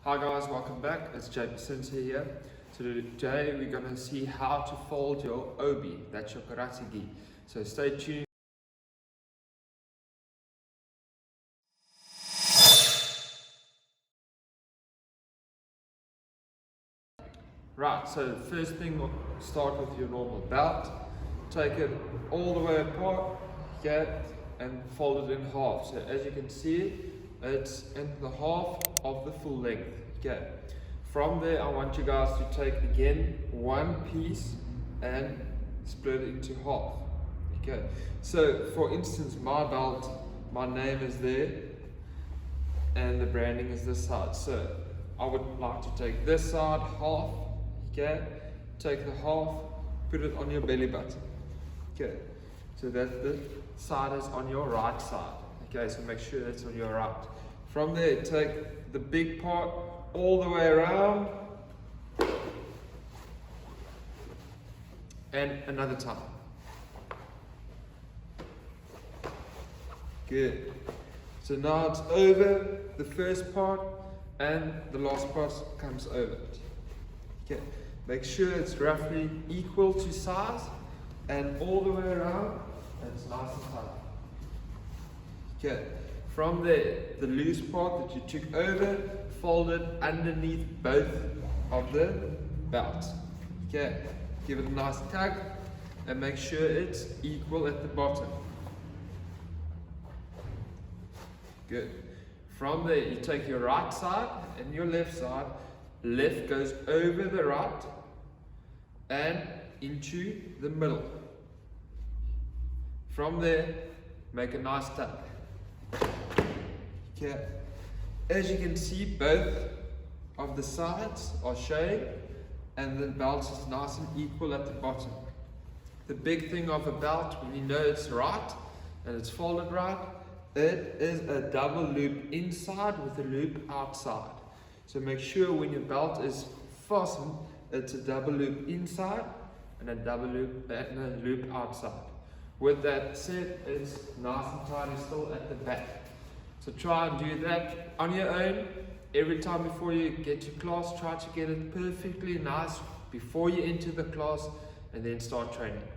Hi guys, welcome back. It's JP Sensei here. So today we're going to see how to fold your obi, that's your karate gi. So stay tuned. Right, so the first thing, we'll start with your normal belt. Take it all the way apart, and fold it in half. So as you can see, it's in the half of the full length. Okay. From there, I want you guys to take again one piece and split it into half. Okay. So for instance, my belt, my name is there, and the branding is this side. So I would like to take this side half. Okay. Take the half, put it on your belly button. Okay. So that the side is on your right side. Okay, so make sure that's on your right. From there, take the big part all the way around, and another time. Good. So now it's over the first part, and the last part comes over it. Okay. Make sure it's roughly equal to size, and all the way around, and it's nice and tight. Okay, from there, the loose part that you took over, fold it underneath both of the belts. Okay, give it a nice tug, and make sure it's equal at the bottom. Good. From there, you take your right side and your left side. Left goes over the right and into the middle. From there, make a nice tug. Okay. As you can see, both of the sides are showing, and the belt is nice and equal at the bottom. The big thing of a belt, when you know it's right and it's folded right, it is a double loop inside with a loop outside. So make sure when your belt is fastened, it's a double loop inside and a double loop and a loop outside. With that said, it's nice and tidy still at the back. So try and do that on your own. Every time before you get to class, try to get it perfectly nice before you enter the class, and then start training.